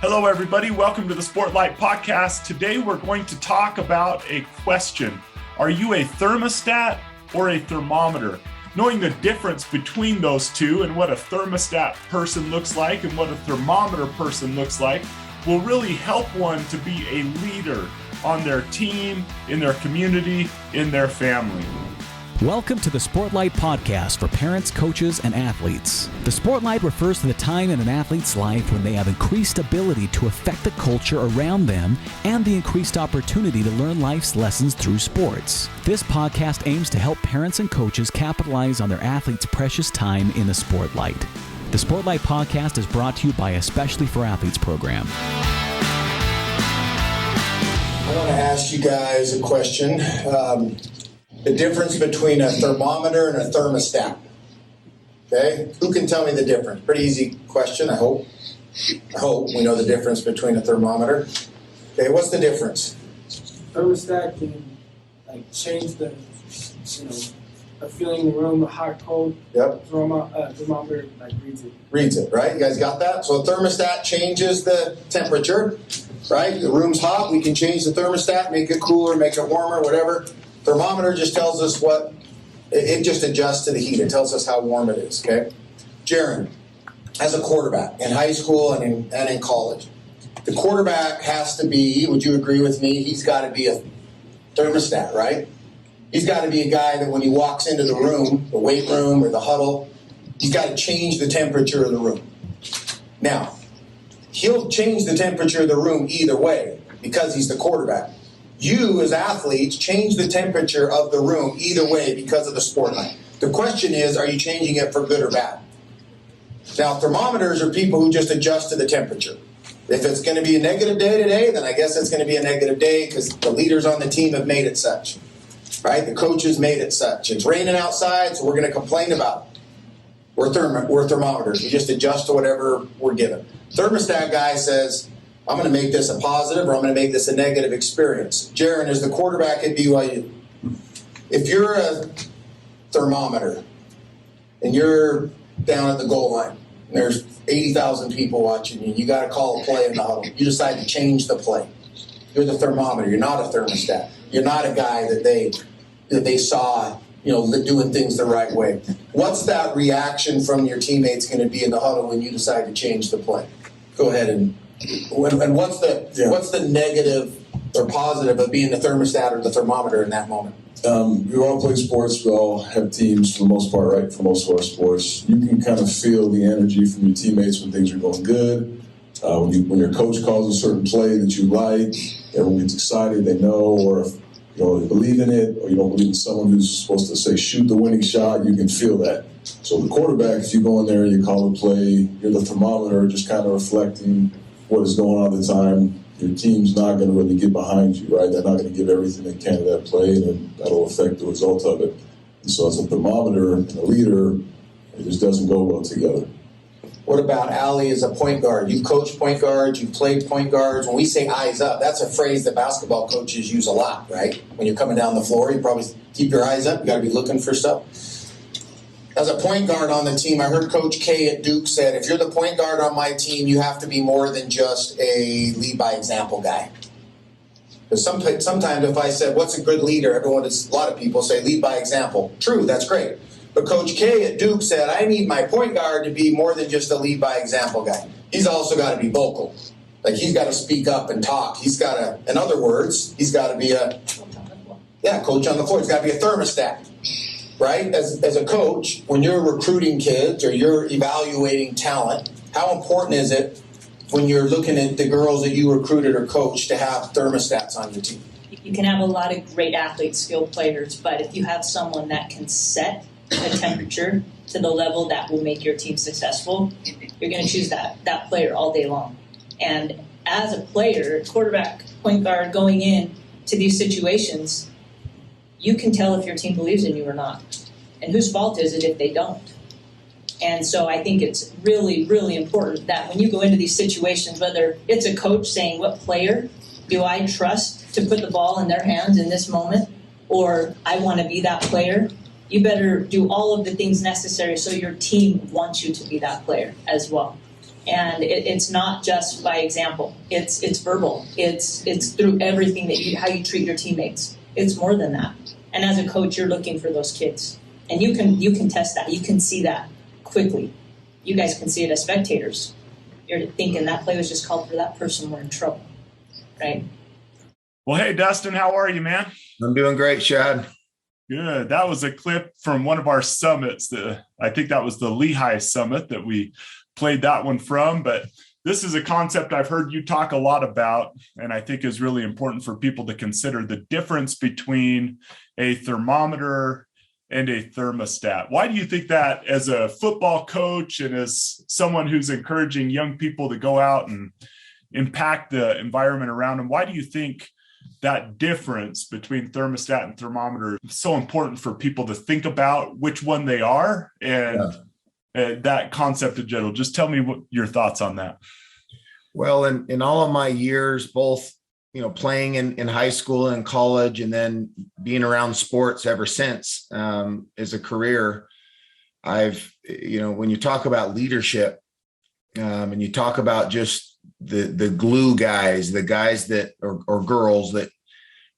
Hello, everybody. Welcome to the Sportlight podcast. Today, we're going to talk about a question. Are you a thermostat or a thermometer? Knowing the difference between those two and what a thermostat person looks like and what a thermometer person looks like will really help one to be a leader on their team, in their community, in their family. Welcome to the Sportlight podcast for parents, coaches, and athletes. The Sportlight refers to the time in an athlete's life when they have increased ability to affect the culture around them and the increased opportunity to learn life's lessons through sports. This podcast aims to help parents and coaches capitalize on their athletes' precious time in the Sportlight. The Sportlight podcast is brought to you by Especially for Athletes program. I want to ask you guys a question. The difference between a thermometer and a thermostat. Okay? Who can tell me the difference? Pretty easy question, I hope. I hope we know the difference between a thermometer. Okay, what's the difference? Thermostat can change the feeling in the room, the hot, cold. Yep. Thermometer reads it. Reads it, right? You guys got that? So a thermostat changes the temperature, right? The room's hot, we can change the thermostat, make it cooler, make it warmer, whatever. Thermometer just tells us it just adjusts to the heat. It tells us how warm it is, okay? Jaron, as a quarterback in high school and in college, the quarterback has to be, would you agree with me, he's got to be a thermostat, right? He's got to be a guy that when he walks into the room, the weight room or the huddle, he's got to change the temperature of the room. Now, he'll change the temperature of the room either way because he's the quarterback. You, as athletes, change the temperature of the room either way because of the Sportlight. The question is, are you changing it for good or bad? Now, thermometers are people who just adjust to the temperature. If it's going to be a negative day today, then I guess it's going to be a negative day because the leaders on the team have made it such. Right? The coaches made it such. It's raining outside, so we're going to complain about it. We're thermometers. We just adjust to whatever we're given. Thermostat guy says, I'm going to make this a positive or I'm going to make this a negative experience. Jaron, as the quarterback at BYU, if you're a thermometer and you're down at the goal line and there's 80,000 people watching you, you got to call a play in the huddle. You decide to change the play. You're the thermometer. You're not a thermostat. You're not a guy that they saw, doing things the right way. What's that reaction from your teammates going to be in the huddle when you decide to change the play? Go ahead and what's the negative or positive of being the thermostat or the thermometer in that moment? We all play sports. We all have teams for the most part, right? For most of our sports, you can kind of feel the energy from your teammates when things are going good. When your coach calls a certain play that you like, everyone gets excited. They know, or if they believe in it, or you don't believe in someone who's supposed to say shoot the winning shot, you can feel that. So the quarterback, if you go in there and you call a play, you're the thermometer, just kind of reflecting what is going on at the time. Your team's not going to really get behind you, right? They're not going to give everything they can to that play, and then that'll affect the result of it. And so as a thermometer and a leader, it just doesn't go well together. What about Allie as a point guard? You've coached point guards, you've played point guards. When we say eyes up, that's a phrase that basketball coaches use a lot, right? When you're coming down the floor, you probably keep your eyes up. You got to be looking for stuff. As a point guard on the team, I heard Coach K at Duke said, if you're the point guard on my team, you have to be more than just a lead by example guy. Because sometimes if I said, what's a good leader? A lot of people say lead by example. True, that's great. But Coach K at Duke said, I need my point guard to be more than just a lead by example guy. He's also got to be vocal. Like he's got to speak up and talk. He's got to, in other words, he's got to be coach on the floor. He's got to be a thermostat. Right? As a coach, when you're recruiting kids or you're evaluating talent, how important is it when you're looking at the girls that you recruited or coached to have thermostats on your team? You can have a lot of great athletes, skilled players, but if you have someone that can set a temperature to the level that will make your team successful, you're going to choose that player all day long. And as a player, quarterback, point guard, going in to these situations, you can tell if your team believes in you or not. And whose fault is it if they don't? And so I think it's really, really important that when you go into these situations, whether it's a coach saying, what player do I trust to put the ball in their hands in this moment, or I want to be that player, you better do all of the things necessary so your team wants you to be that player as well. And it's not just by example. It's verbal. It's through everything how you treat your teammates. It's more than that. And as a coach, you're looking for those kids, and you can test that. You can see that quickly. You guys can see it as spectators. You're thinking that play was just called for that person. We're in trouble, right? Well, hey, Dustin, how are you, man? I'm doing great, Shad. Good. That was a clip from one of our summits. I think that was the Lehigh Summit that we played that one from. But this is a concept I've heard you talk a lot about, and I think is really important for people to consider the difference between a thermometer and a thermostat. Why do you think that, as a football coach and as someone who's encouraging young people to go out and impact the environment around them, why do you think that difference between thermostat and thermometer is so important for people to think about which one they are and that concept in general? Just tell me what your thoughts on that. Well, in all of my years, both playing in high school and college, and then being around sports ever since as a career, I've when you talk about leadership and you talk about just the glue guys, the guys that or girls that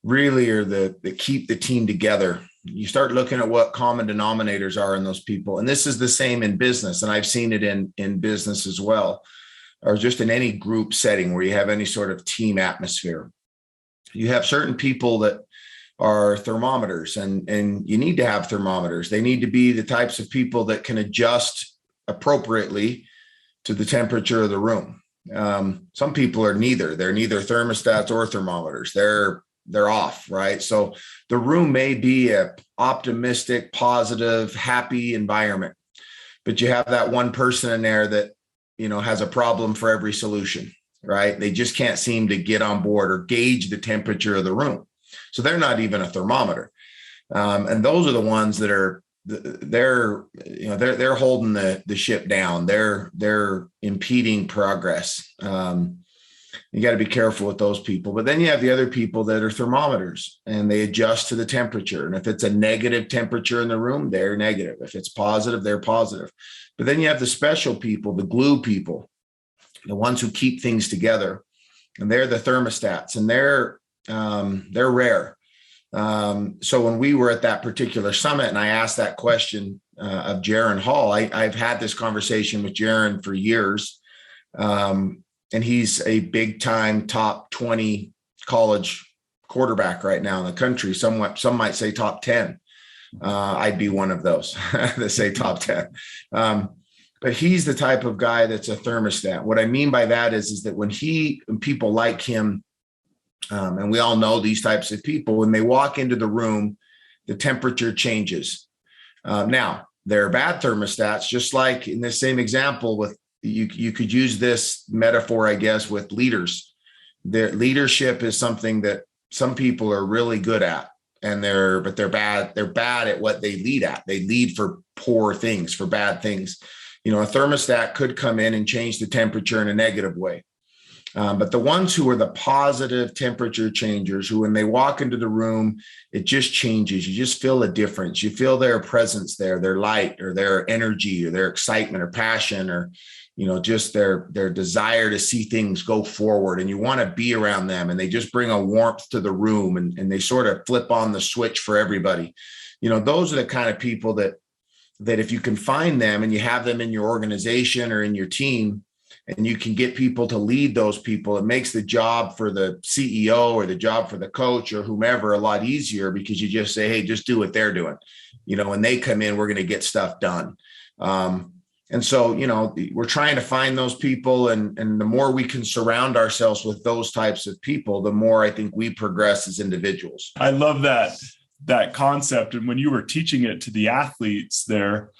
really are that keep the team together, you start looking at what common denominators are in those people. And this is the same in business. And I've seen it in business as well, or just in any group setting where you have any sort of team atmosphere. You have certain people that are thermometers, and you need to have thermometers. They need to be the types of people that can adjust appropriately to the temperature of the room. Some people are neither. They're neither thermostats or thermometers. They're off, right? So the room may be a optimistic, positive, happy environment, but you have that one person in there that, has a problem for every solution, right? They just can't seem to get on board or gauge the temperature of the room. So they're not even a thermometer. And those are the ones that are, they're holding the ship down. They're impeding progress. You got to be careful with those people. But then you have the other people that are thermometers, and they adjust to the temperature. And if it's a negative temperature in the room, they're negative. If it's positive, they're positive. But then you have the special people, the glue people, the ones who keep things together, and they're the thermostats, and they're rare. So when we were at that particular summit, and I asked that question of Jaron Hall, I've had this conversation with Jaron for years. And he's a big time top 20 college quarterback right now in the country. Some might say top 10. I'd be one of those that say top 10. But he's the type of guy that's a thermostat. What I mean by that is that when people like him, and we all know these types of people, when they walk into the room, the temperature changes. Now, there are bad thermostats, just like in this same example with, you could use this metaphor, I guess, with leaders. Their leadership is something that some people are really good at, but they're bad. They're bad at what they lead at. They lead for poor things, for bad things. A thermostat could come in and change the temperature in a negative way. But the ones who are the positive temperature changers, who when they walk into the room, it just changes. You just feel a difference. You feel their presence there, their light or their energy or their excitement or passion or, just their desire to see things go forward. And you want to be around them, and they just bring a warmth to the room, and they sort of flip on the switch for everybody. Those are the kind of people that if you can find them and you have them in your organization or in your team, and you can get people to lead those people, it makes the job for the CEO or the job for the coach or whomever a lot easier, because you just say, hey, just do what they're doing. When they come in, we're going to get stuff done. And so, we're trying to find those people, and the more we can surround ourselves with those types of people, the more I think we progress as individuals. I love that concept. And when you were teaching it to the athletes there,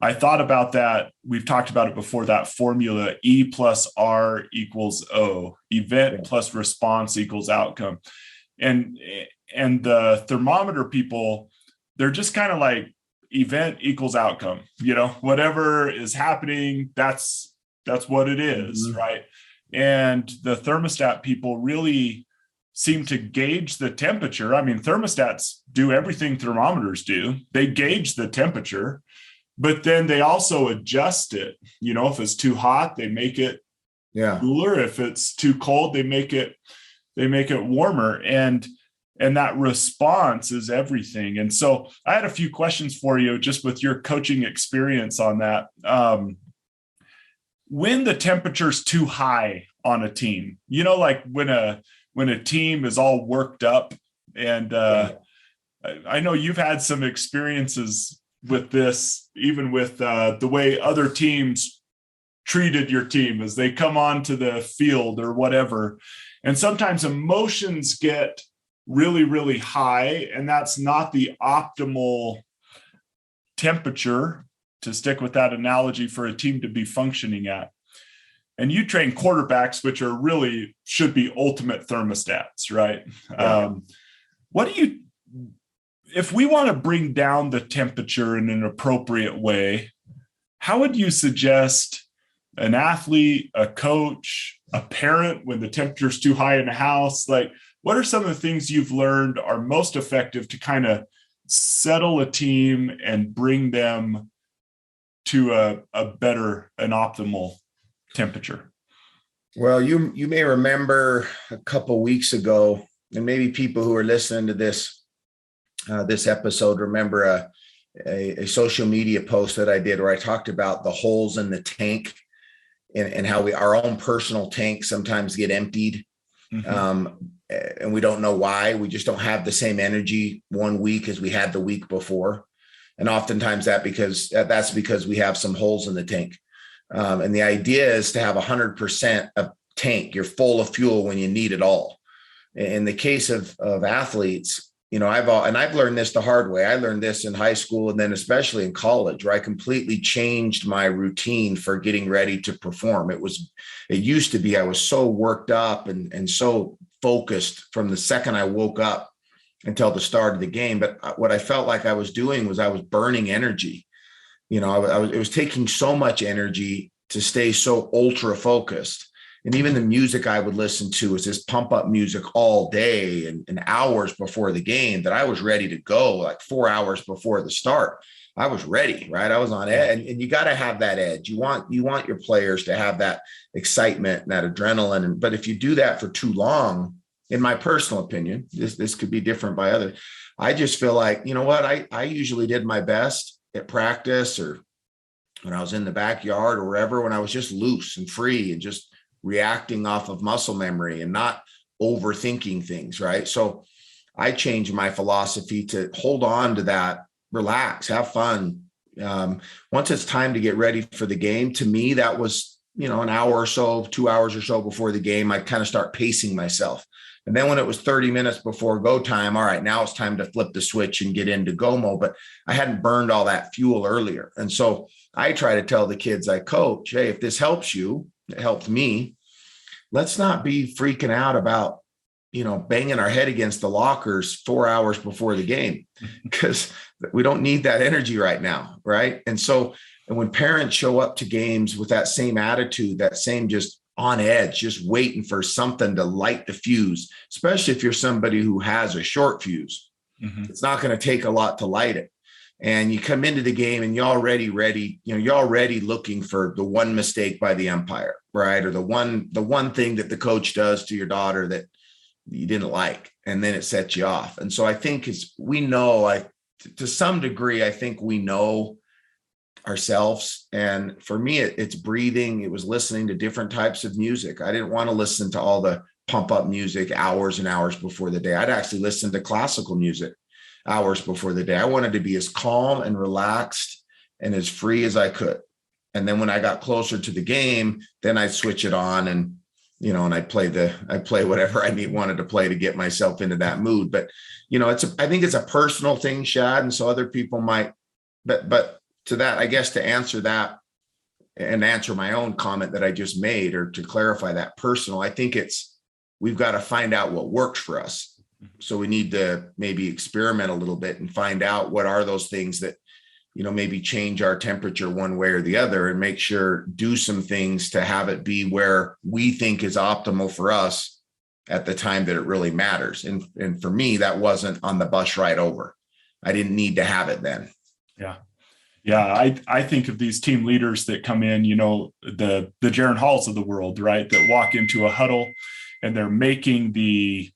I thought about that. We've talked about it before, that formula, E plus R equals O, event plus response equals outcome. And the thermometer people, they're just kind of like event equals outcome, whatever is happening, that's what it is. Mm-hmm. Right. And the thermostat people really seem to gauge the temperature. I mean, thermostats do everything thermometers do. They gauge the temperature. but then they also adjust it. If it's too hot, they make it cooler. If it's too cold, they make it warmer. And that response is everything. And so I had a few questions for you just with your coaching experience on that. When the temperature's too high on a team, like when a team is all worked up, and I know you've had some experiences with this, even with the way other teams treated your team as they come onto the field or whatever. And sometimes emotions get really, really high, and that's not the optimal temperature, to stick with that analogy, for a team to be functioning at. And you train quarterbacks, which are really should be ultimate thermostats, right? Yeah. If we want to bring down the temperature in an appropriate way, how would you suggest an athlete, a coach, a parent, when the temperature is too high in a house? Like, what are some of the things you've learned are most effective to kind of settle a team and bring them to an optimal temperature? Well, you may remember a couple weeks ago, and maybe people who are listening to this episode remember a social media post that I did where I talked about the holes in the tank and how our own personal tanks sometimes get emptied. Mm-hmm. And we don't know why. We just don't have the same energy one week as we had the week before. And oftentimes that's because we have some holes in the tank. And the idea is to have 100% of tank. You're full of fuel when you need it all. In the case of athletes, I've learned this the hard way. I learned this in high school and then especially in college, where I completely changed my routine for getting ready to perform. It used to be I was so worked up and so focused from the second I woke up until the start of the game. But what I felt like I was doing was I was burning energy. It was taking so much energy to stay so ultra focused. And even the music I would listen to was this pump up music all day and hours before the game, that I was ready to go. Like 4 hours before the start, I was ready, right? I was on edge, and you got to have that edge. You want your players to have that excitement and that adrenaline. But if you do that for too long, in my personal opinion, this could be different by others. I just feel like, I usually did my best at practice or when I was in the backyard or wherever, when I was just loose and free and just reacting off of muscle memory and not overthinking things, right? So I changed my philosophy to hold on to that, relax, have fun. Once it's time to get ready for the game, to me, that was, an hour or so, 2 hours or so before the game, I kind of start pacing myself. And then when it was 30 minutes before go time, all right, now it's time to flip the switch and get into go mode. But I hadn't burned all that fuel earlier. And so I try to tell the kids I coach, hey, if this helps you, it helped me. Let's not be freaking out about, banging our head against the lockers 4 hours before the game, because we don't need that energy right now. Right. And when parents show up to games with that same attitude, that same just on edge, just waiting for something to light the fuse, especially if you're somebody who has a short fuse, it's not going to take a lot to light it. And you come into the game and you're already ready, you're already looking for the one mistake by the umpire, right? Or the one thing that the coach does to your daughter that you didn't like, and then it sets you off. And so I think to some degree, I think we know ourselves. And for me, it's breathing. It was listening to different types of music. I didn't want to listen to all the pump up music hours and hours before the day. I'd actually listen to classical music hours before the day. I wanted to be as calm and relaxed and as free as I could. And then when I got closer to the game, then I'd switch it on and, and I play whatever I wanted to play to get myself into that mood. But, I think it's a personal thing, Shad. And so other people might, but to that, I guess, to answer that and answer my own comment that I just made, or to clarify that personal, I think we've got to find out what works for us. So we need to maybe experiment a little bit and find out what are those things that, maybe change our temperature one way or the other, and make sure do some things to have it be where we think is optimal for us at the time that it really matters. And for me, that wasn't on the bus ride over. I didn't need to have it then. Yeah. Yeah, I think of these team leaders that come in, the Jaron Halls of the world, right? That walk into a huddle and they're making the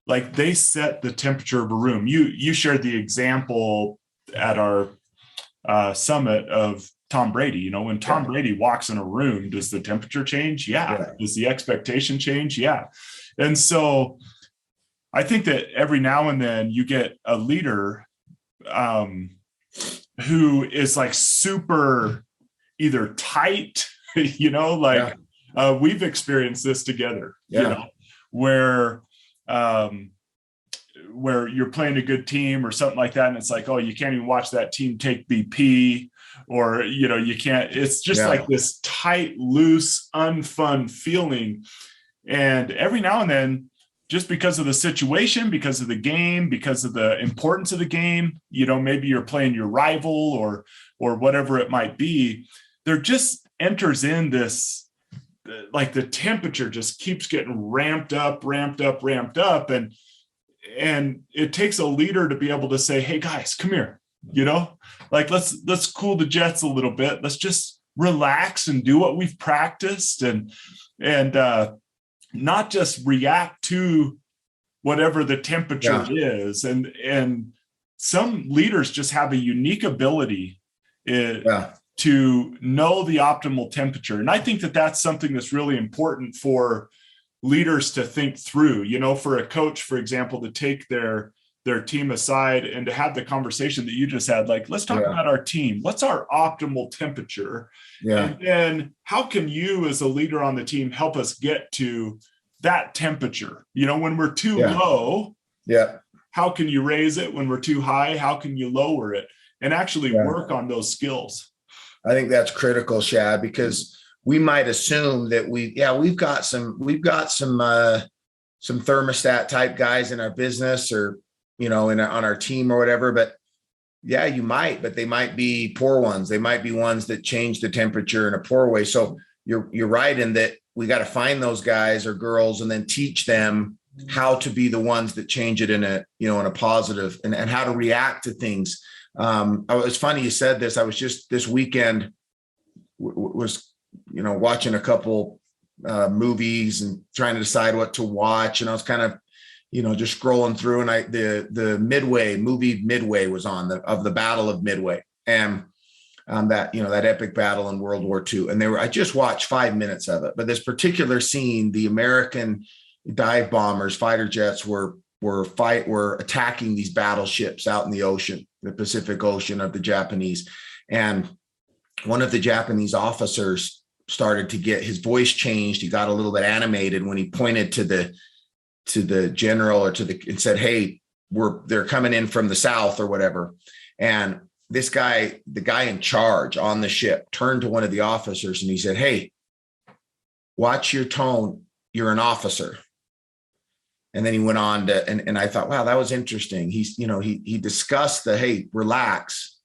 like they set the temperature of a room. You shared the example at our summit of Tom Brady. When Tom Brady walks in a room, does the temperature change? Yeah. Does the expectation change? Yeah. And so I think that every now and then you get a leader who is like super either tight, we've experienced this together, where you're playing a good team or something like that. And it's like, oh, you can't even watch that team take BP, or, you can't, it's just like this tight, loose, unfun feeling. And every now and then, just because of the situation, because of the game, because of the importance of the game, maybe you're playing your rival or whatever it might be, there just enters in this, like the temperature just keeps getting ramped up. And it takes a leader to be able to say, hey guys, come here, like, let's cool the jets a little bit. Let's just relax and do what we've practiced and not just react to whatever the temperature is. And some leaders just have a unique ability to know the optimal temperature. And I think that that's something that's really important for leaders to think through, for a coach, for example, to take their team aside and to have the conversation that you just had, like, let's talk about our team. What's our optimal temperature? And then how can you as a leader on the team help us get to that temperature? When we're too low, how can you raise it? When we're too high, how can you lower it? And actually work on those skills. I think that's critical, Shad, because we might assume that we've got some thermostat type guys in our business or, on our team or whatever, but you might, but they might be poor ones. They might be ones that change the temperature in a poor way. So you're right in that we got to find those guys or girls and then teach them how to be the ones that change it in a positive and how to react to things. It's funny you said this. I was just this weekend was watching a couple movies and trying to decide what to watch, and I was kind of just scrolling through, and the movie Midway was on of the Battle of Midway, and that epic battle in World War II. And I just watched 5 minutes of it, but this particular scene, the American dive bombers, fighter jets were attacking these battleships out in the ocean, the Pacific Ocean of the Japanese. And one of the Japanese officers started to get his voice changed. He got a little bit animated when he pointed to the general and said, hey, they're coming in from the south or whatever. And this guy, the guy in charge on the ship, turned to one of the officers and he said, hey, watch your tone. You're an officer. And then he went on to, and I thought, wow, that was interesting. He discussed hey, relax.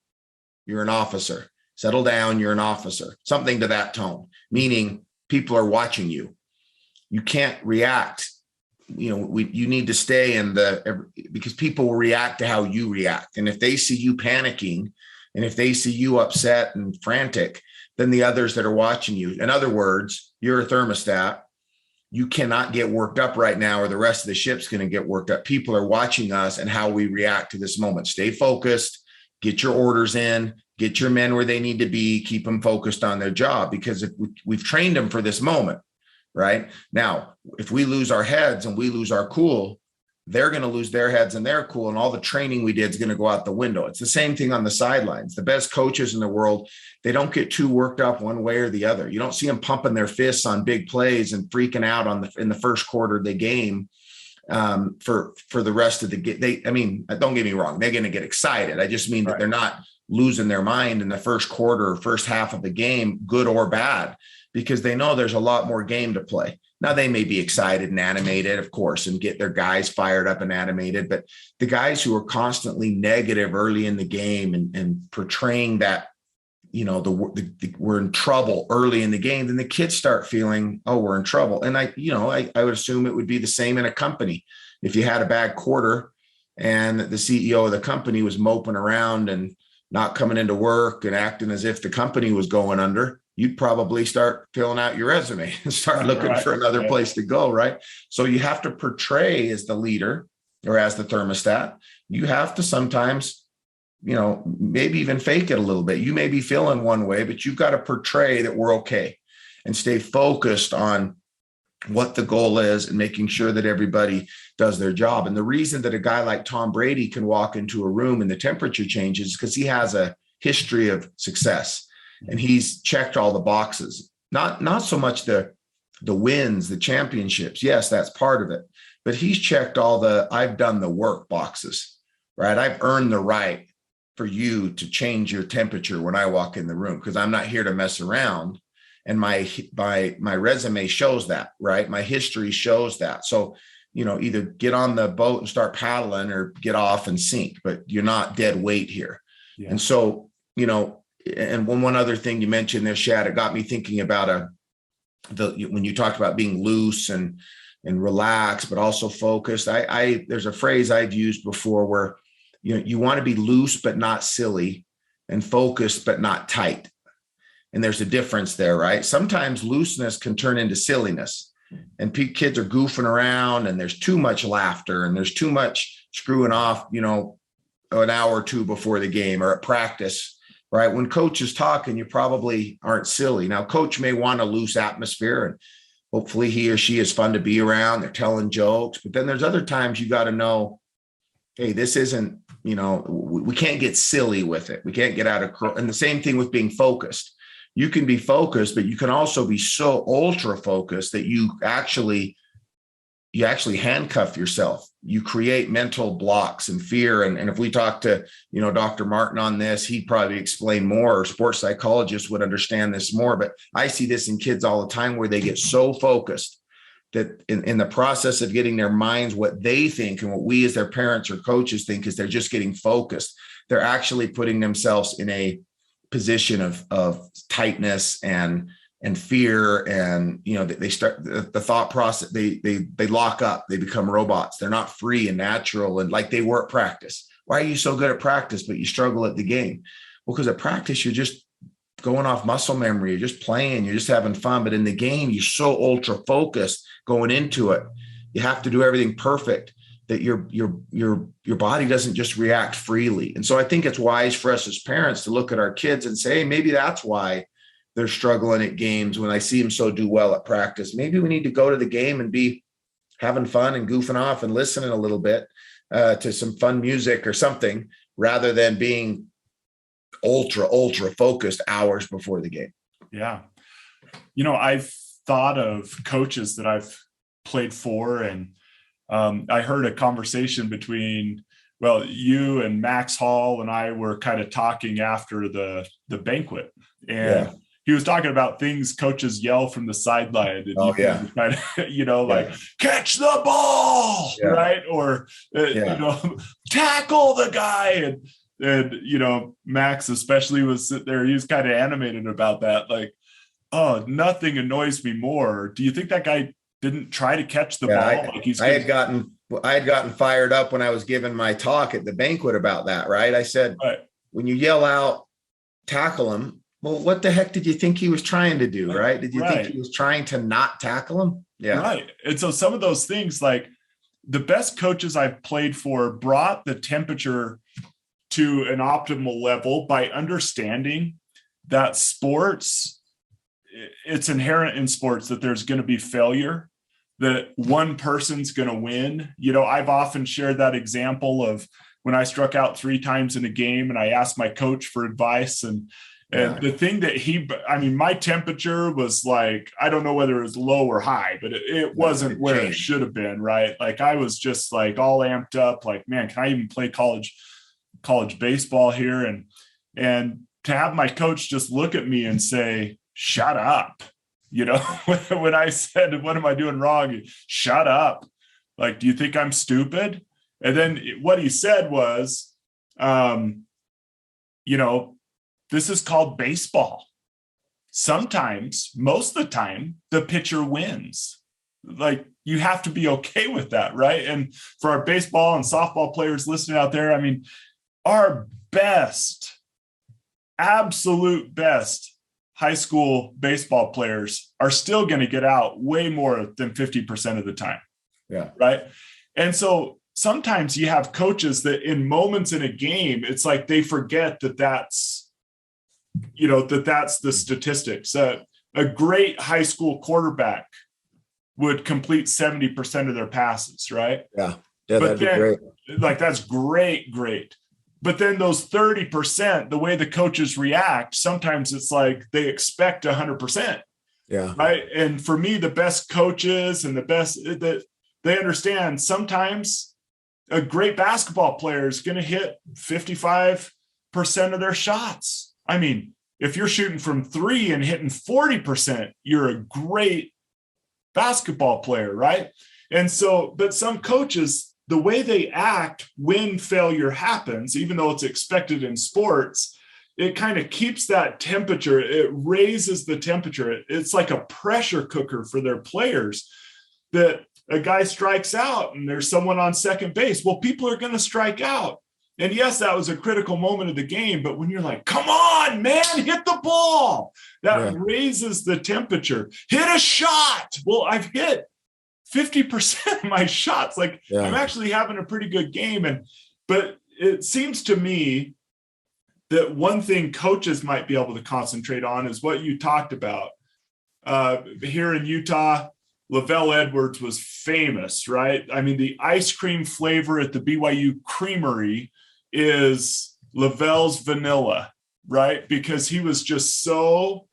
You're an officer. Settle down. You're an officer. Something to that tone, meaning people are watching you. You can't react. You need to stay because people will react to how you react. And if they see you panicking and if they see you upset and frantic, then the others that are watching you, in other words, you're a thermostat. You cannot get worked up right now, or the rest of the ship's going to get worked up. People are watching us and how we react to this moment. Stay focused, get your orders in, get your men where they need to be, keep them focused on their job, because if we've trained them for this moment, right? Now, if we lose our heads and we lose our cool, they're going to lose their heads and their cool, and all the training we did is going to go out the window. It's the same thing on the sidelines. The best coaches in the world, they don't get too worked up one way or the other. You don't see them pumping their fists on big plays and freaking out in the first quarter of the game for the rest of the game. Don't get me wrong, they're going to get excited. I just mean that they're not losing their mind in the first quarter or first half of the game, good or bad, because they know there's a lot more game to play. Now, they may be excited and animated, of course, and get their guys fired up and animated, but the guys who are constantly negative early in the game and portraying that, we're in trouble early in the game, then the kids start feeling, oh, we're in trouble. And I would assume it would be the same in a company. If you had a bad quarter and the CEO of the company was moping around and not coming into work and acting as if the company was going under, you'd probably start filling out your resume and start looking for another place to go, right? So you have to portray as the leader or as the thermostat. You have to sometimes, maybe even fake it a little bit. You may be feeling one way, but you've got to portray that we're okay and stay focused on what the goal is and making sure that everybody does their job. And the reason that a guy like Tom Brady can walk into a room and the temperature changes is because he has a history of success and he's checked all the boxes. Not so much the wins, the championships. Yes, that's part of it. But he's checked all the I've done the work boxes, right? I've earned the right for you to change your temperature when I walk in the room because I'm not here to mess around. And my resume shows that, right? My history shows that. So, either get on the boat and start paddling or get off and sink, but you're not dead weight here. Yeah. And so, and one other thing you mentioned there, Shad, it got me thinking about when you talked about being loose and relaxed, but also focused. There's a phrase I've used before where, you want to be loose, but not silly, and focused, but not tight. And there's a difference there, right? Sometimes looseness can turn into silliness and kids are goofing around and there's too much laughter and there's too much screwing off, an hour or two before the game or at practice, right? When coach is talking, you probably aren't silly. Now, coach may want a loose atmosphere and hopefully he or she is fun to be around. They're telling jokes, but then there's other times you got to know, hey, this isn't, we can't get silly with it. We can't get out of, and the same thing with being focused. You can be focused, but you can also be so ultra focused that you actually handcuff yourself. You create mental blocks and fear. And if we talk to, Dr. Martin on this, he'd probably explain more, or sports psychologists would understand this more. But I see this in kids all the time where they get so focused that in the process of getting their minds, what they think and what we as their parents or coaches think is they're just getting focused. They're actually putting themselves in a position of tightness and fear. And, they start the thought process, they lock up, they become robots. They're not free and natural. And like they were at practice. Why are you so good at practice, but you struggle at the game? Well, because at practice, you're just going off muscle memory. You're just playing, you're just having fun. But in the game, you're so ultra focused going into it. You have to do everything perfect that your body doesn't just react freely. And so I think it's wise for us as parents to look at our kids and say, hey, maybe that's why they're struggling at games when I see them so do well at practice. Maybe we need to go to the game and be having fun and goofing off and listening a little bit to some fun music or something rather than being ultra focused hours before the game. Yeah. I've thought of coaches that I've played for, and I heard a conversation between, you and Max Hall and I were kind of talking after the banquet, and he was talking about things coaches yell from the sideline. And kind of, like catch the ball, right? Or, tackle the guy. And, Max especially was sitting there. He was kind of animated about that. Like, oh, nothing annoys me more. Do you think that guy didn't try to catch the ball? I had gotten fired up when I was giving my talk at the banquet about that, right? I said, when you yell out, tackle him. Well, what the heck did you think he was trying to do, right? Did you think he was trying to not tackle him? Yeah. Right. And so some of those things, like the best coaches I've played for brought the temperature to an optimal level by understanding that sports, it's inherent in sports that there's going to be failure, that one person's going to win. I've often shared that example of when I struck out 3 times in a game and I asked my coach for advice, and the thing that my temperature was like, I don't know whether it was low or high, but it wasn't where it should have been, right? Like I was just like all amped up, like, man, can I even play college baseball here? And to have my coach just look at me and say, shut up. When I said, what am I doing wrong? Shut up. Like, do you think I'm stupid? And then what he said was, this is called baseball. Sometimes, most of the time, the pitcher wins. Like, you have to be okay with that, right? And for our baseball and softball players listening out there, our best absolute best high school baseball players are still going to get out way more than 50% of the time. Yeah. Right. And so sometimes you have coaches that in moments in a game, it's like they forget that's the statistics. A great high school quarterback would complete 70% of their passes, right? Yeah, but that'd be great. Like, that's great. But then those 30%, the way the coaches react, sometimes it's like they expect 100%. Yeah. Right. And for me, the best coaches and the best that they understand, sometimes a great basketball player is going to hit 55% of their shots. I mean, if you're shooting from 3 and hitting 40%, you're a great basketball player, right? And so, but some coaches, the way they act when failure happens, even though it's expected in sports, it kind of keeps that temperature. It raises the temperature. It's like a pressure cooker for their players, that a guy strikes out and there's someone on second base. Well, people are going to strike out. And yes, that was a critical moment of the game, but when you're like, come on, man, hit the ball, that raises the temperature. Hit a shot. Well, I've hit 50% of my shots. Like, I'm actually having a pretty good game. But it seems to me that one thing coaches might be able to concentrate on is what you talked about. Here in Utah, Lavelle Edwards was famous, right? I mean, the ice cream flavor at the BYU Creamery is Lavelle's vanilla, right? Because he was just so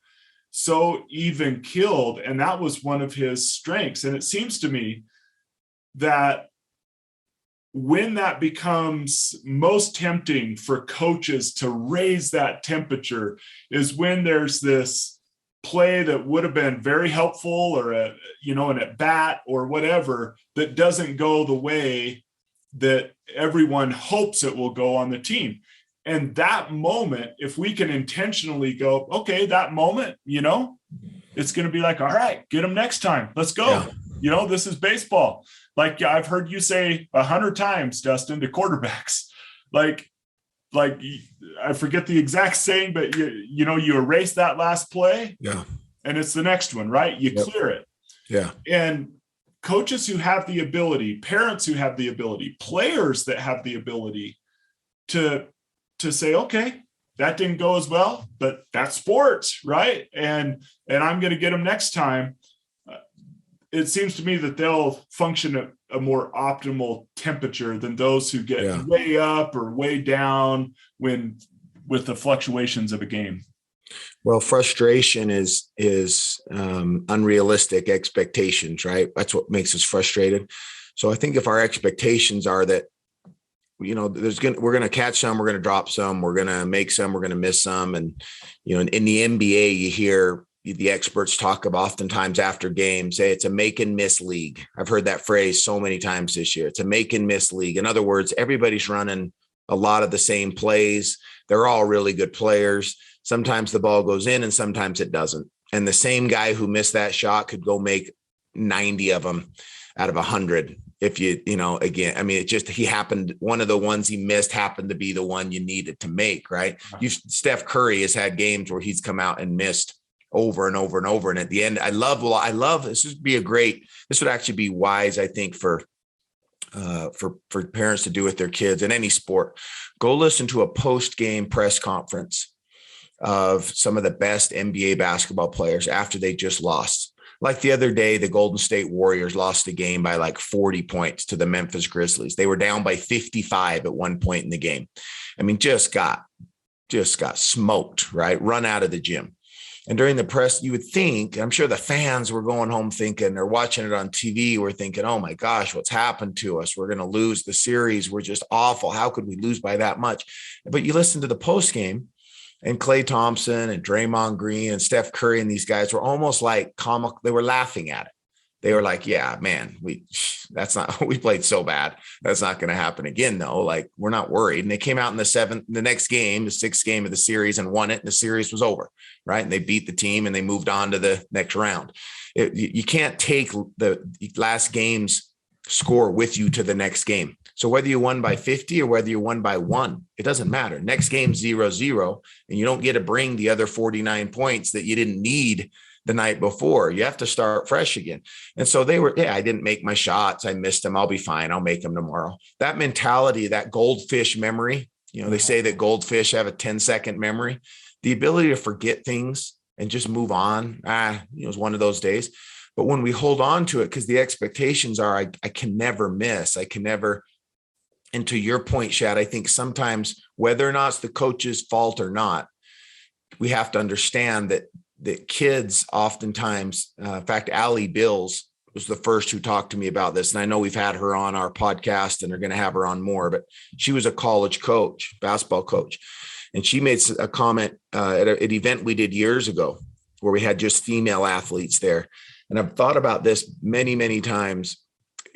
even killed. And that was one of his strengths. And it seems to me that when that becomes most tempting for coaches to raise that temperature is when there's this play that would have been very helpful, or an at bat or whatever, that doesn't go the way that everyone hopes it will go on the team. And that moment, if we can intentionally go, okay, that moment, it's going to be like, all right, get them next time. Let's go. Yeah. This is baseball. Like I've heard you say 100 times, Dustin, to quarterbacks, like I forget the exact saying, but you erase that last play, and it's the next one, right? You clear it. Yeah. And coaches who have the ability, parents who have the ability, players that have the ability to say, okay, that didn't go as well, but that's sports, right? And I'm going to get them next time. It seems to me that they'll function at a more optimal temperature than those who get way up or way down with the fluctuations of a game. Well, frustration is unrealistic expectations, right? That's what makes us frustrated. So I think if our expectations are that, we're going to catch some, we're going to drop some, we're going to make some, we're going to miss some. And, in the NBA, you hear the experts talk about oftentimes after games, say it's a make and miss league. I've heard that phrase so many times this year. It's a make and miss league. In other words, everybody's running a lot of the same plays. They're all really good players. Sometimes the ball goes in and sometimes it doesn't. And the same guy who missed that shot could go make 90 of them out of 100. If he happened, one of the ones he missed happened to be the one you needed to make, right? Steph Curry has had games where he's come out and missed over and over and over. And at the end, I love this would actually be wise, I think, for parents to do with their kids in any sport. Go listen to a post-game press conference of some of the best NBA basketball players after they just lost. Like the other day, the Golden State Warriors lost a game by like 40 points to the Memphis Grizzlies. They were down by 55 at one point in the game. I mean, just got smoked, right? Run out of the gym. And during the press, you would think, I'm sure the fans were going home thinking, they're watching it on TV, we're thinking, oh my gosh, what's happened to us? We're going to lose the series. We're just awful. How could we lose by that much? But you listen to the post game, and Klay Thompson and Draymond Green and Steph Curry and these guys were almost like comic. They were laughing at it. They were like, yeah, man, we played so bad. That's not going to happen again, though. Like, we're not worried. And they came out in the next game, the sixth game of the series, and won it. And the series was over, right? And they beat the team and they moved on to the next round. You can't take the last game's score with you to the next game. So whether you won by 50 or whether you won by 1, it doesn't matter. Next game 0-0, and you don't get to bring the other 49 points that you didn't need the night before. You have to start fresh again. And so they were, I didn't make my shots. I missed them. I'll be fine. I'll make them tomorrow. That mentality, that goldfish memory, they say that goldfish have a 10-second memory. The ability to forget things and just move on. It was one of those days. But when we hold on to it, because the expectations are, I can never miss. I can never. And to your point, Shad, I think sometimes whether or not it's the coach's fault or not, we have to understand that kids oftentimes, in fact, Allie Bills was the first who talked to me about this. And I know we've had her on our podcast and are going to have her on more, but she was a college coach, basketball coach. And she made a comment at an event we did years ago where we had just female athletes there. And I've thought about this many, many times.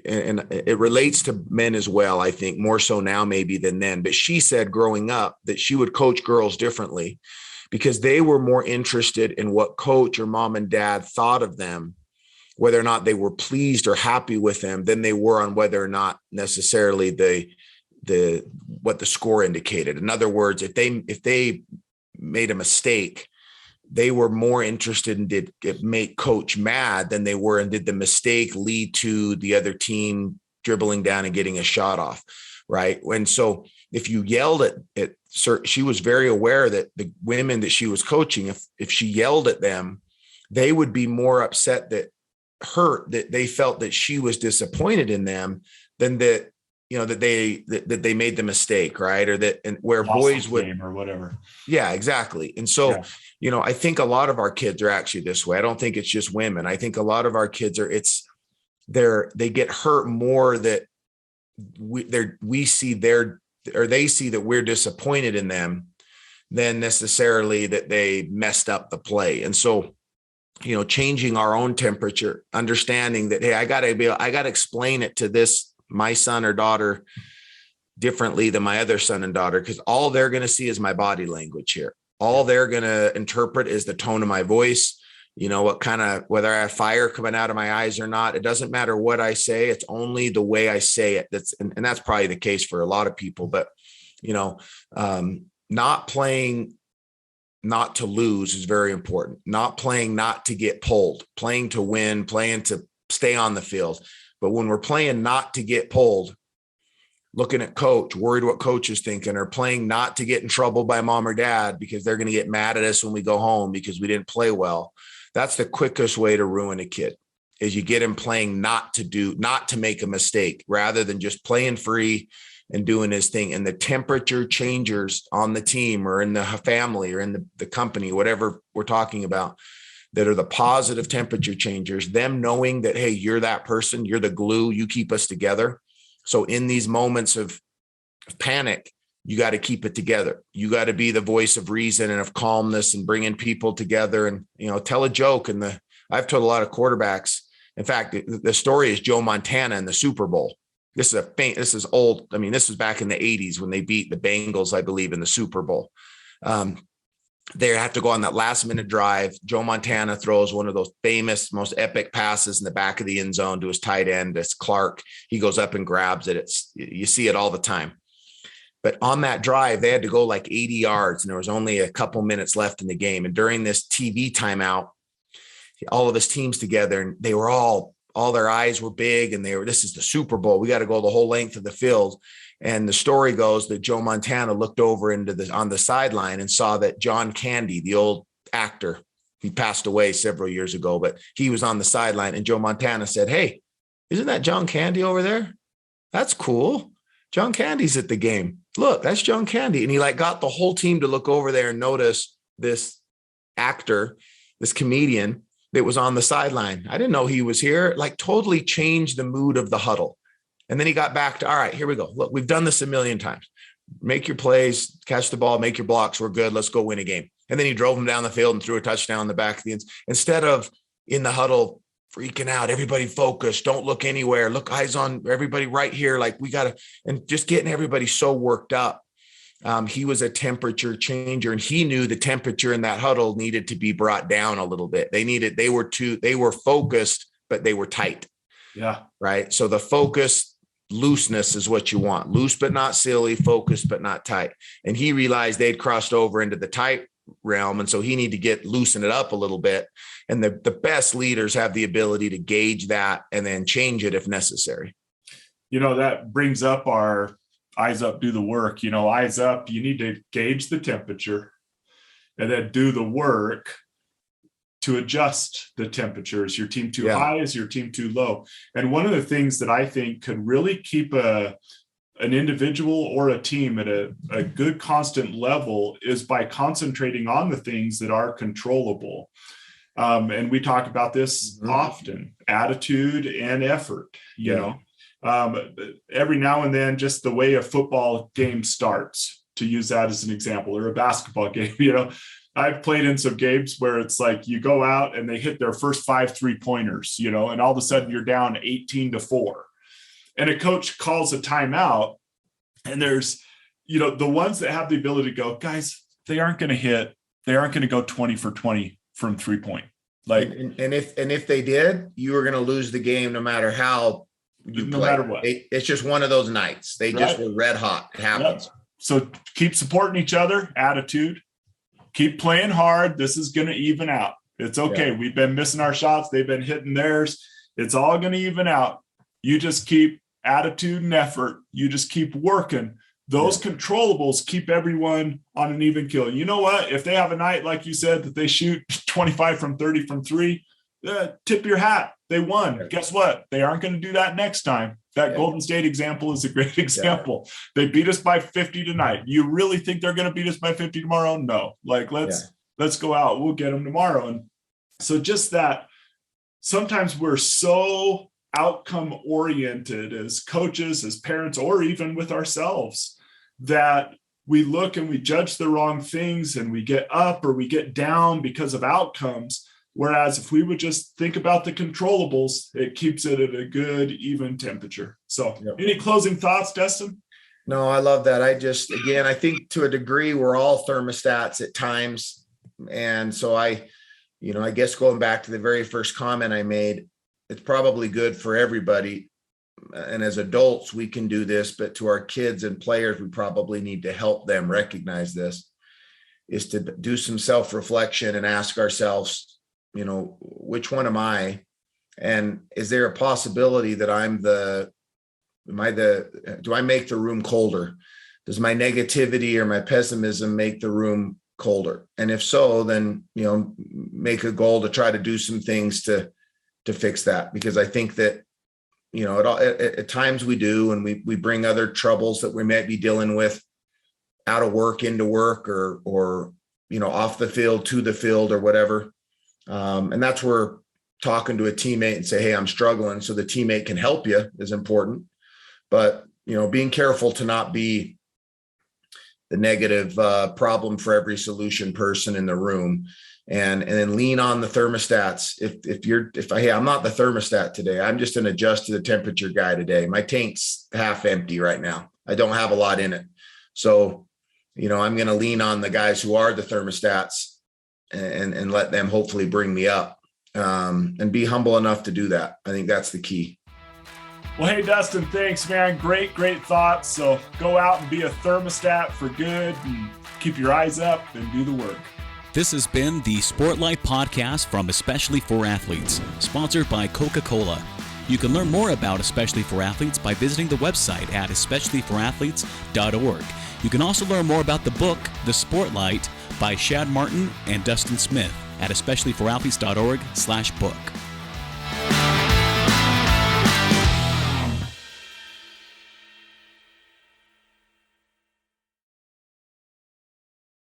And it relates to men as well, I think, more so now maybe than then. But she said growing up that she would coach girls differently because they were more interested in what coach or mom and dad thought of them, whether or not they were pleased or happy with them, than they were on whether or not necessarily what the score indicated. In other words, if they made a mistake, they were more interested in did it make coach mad than they were, and did the mistake lead to the other team dribbling down and getting a shot off, right? And so if you yelled at she was very aware that the women that she was coaching, if she yelled at them, they would be more upset that they felt that she was disappointed in them than that, that they made the mistake, right? Or that, and where boys would, or whatever. Yeah, exactly. And so, I think a lot of our kids are actually this way. I don't think it's just women. I think a lot of our kids they get hurt more that they see that we're disappointed in them than necessarily that they messed up the play. And so, changing our own temperature, understanding that, hey, I got to explain it to my son or daughter differently than my other son and daughter, because all they're going to see is my body language here. All they're going to interpret is the tone of my voice, whether I have fire coming out of my eyes or not. It doesn't matter what I say. It's only the way I say it. And that's probably the case for a lot of people, but, not playing not to lose is very important. Not playing not to get pulled, playing to win, playing to stay on the field. But when we're playing not to get pulled, looking at coach, worried what coach is thinking, or playing not to get in trouble by mom or dad because they're going to get mad at us when we go home because we didn't play well. That's the quickest way to ruin a kid, is you get him playing not to make a mistake, rather than just playing free and doing his thing. And the temperature changers on the team or in the family or in the company, whatever we're talking about, that are the positive temperature changers, them knowing that, hey, you're that person, you're the glue, you keep us together. So in these moments of panic, you got to keep it together. You got to be the voice of reason and of calmness and bringing people together and, tell a joke. And I've told a lot of quarterbacks. In fact, the story is Joe Montana in the Super Bowl. This is old. I mean, this was back in the 80s when they beat the Bengals, I believe, in the Super Bowl. They have to go on that last minute drive. Joe Montana throws one of those famous, most epic passes in the back of the end zone to his tight end. It's Clark. He goes up and grabs it. You see it all the time. But on that drive, they had to go like 80 yards and there was only a couple minutes left in the game. And during this TV timeout, all of his teams together, and they were all their eyes were big, and this is the Super Bowl. We got to go the whole length of the field. And the story goes that Joe Montana looked over on the sideline and saw that John Candy, the old actor, he passed away several years ago, but he was on the sideline, and Joe Montana said, "Hey, isn't that John Candy over there? That's cool. John Candy's at the game. Look, that's John Candy." And he got the whole team to look over there and notice this actor, this comedian that was on the sideline. I didn't know he was here. Totally changed the mood of the huddle. And then he got back to, all right, here we go. Look, we've done this a million times. Make your plays, catch the ball, make your blocks. We're good. Let's go win a game. And then he drove him down the field and threw a touchdown in the back of the end. Instead of in the huddle freaking out, everybody focus, don't look anywhere. Look, eyes on everybody right here. We got to, and just getting everybody so worked up. He was a temperature changer, and he knew the temperature in that huddle needed to be brought down a little bit. They were focused, but they were tight. Yeah. right? So the focus, looseness is what you want. Loose but not silly, focused but not tight. And he realized they'd crossed over into the tight realm, and so he needed to loosen it up a little bit. And the best leaders have the ability to gauge that and then change it if necessary. That brings up our eyes up, do the work. Eyes up, you need to gauge the temperature and then do the work to adjust the temperature. Is your team too high? Is your team too low? And one of the things that I think could really keep an individual or a team at a good constant level is by concentrating on the things that are controllable. And we talk about this often, attitude and effort, you know. Every now and then, just the way a football game starts, to use that as an example, or a basketball game, I've played in some games where it's like you go out and they hit their first 5 3-pointers, and all of a sudden you're down 18-4. And a coach calls a timeout, and there's, the ones that have the ability to go, guys, they aren't going to go 20 for 20 from 3-point. Like, and if they did, you were going to lose the game no matter how you play. Matter what. It's just one of those nights. They just were red hot. It happens. Yep. So keep supporting each other, attitude. Keep playing hard. This is going to even out. It's okay. Yeah. We've been missing our shots. They've been hitting theirs. It's all going to even out. You just keep attitude and effort. You just keep working. Those controllables keep everyone on an even keel. You know what? If they have a night, like you said, that they shoot 25 from 30 from 3, tip your hat. They won. Yeah. Guess what? They aren't going to do that next time. That Golden State example is a great example. Yeah. They beat us by 50 tonight. You really think they're going to beat us by 50 tomorrow? No. Like, let's go out. We'll get them tomorrow. And so just that, sometimes we're so outcome oriented as coaches, as parents, or even with ourselves, that we look and we judge the wrong things and we get up or we get down because of outcomes. Whereas if we would just think about the controllables, it keeps it at a good, even temperature. So any closing thoughts, Dustin? No, I love that. I think to a degree, we're all thermostats at times. And so I guess going back to the very first comment I made, it's probably good for everybody. And as adults, we can do this, but to our kids and players, we probably need to help them recognize this, is to do some self-reflection and ask ourselves, which one am I? And is there a possibility that do I make the room colder? Does my negativity or my pessimism make the room colder? And if so, then, make a goal to try to do some things to fix that. Because I think that, at times we do, and we bring other troubles that we might be dealing with out of work into work or off the field to the field or whatever. And that's where talking to a teammate and say, hey, I'm struggling, so the teammate can help you is important. But, being careful to not be the negative problem for every solution person in the room, and then lean on the thermostats. I'm not the thermostat today, I'm just an adjust to the temperature guy today. My tank's half empty right now. I don't have a lot in it. So, I'm going to lean on the guys who are the thermostats and let them hopefully bring me up, and be humble enough to do that. I think that's the key. Well, hey, Dustin, thanks, man. Great thoughts. So go out and be a thermostat for good and keep your eyes up and do the work. This has been the Sportlight podcast from Especially for Athletes, sponsored by Coca-Cola. You can learn more about Especially for Athletes by visiting the website at especiallyforathletes.org. You can also learn more about the book, The Sportlight, by Shad Martin and Dustin Smith at especiallyforathletes.org/book.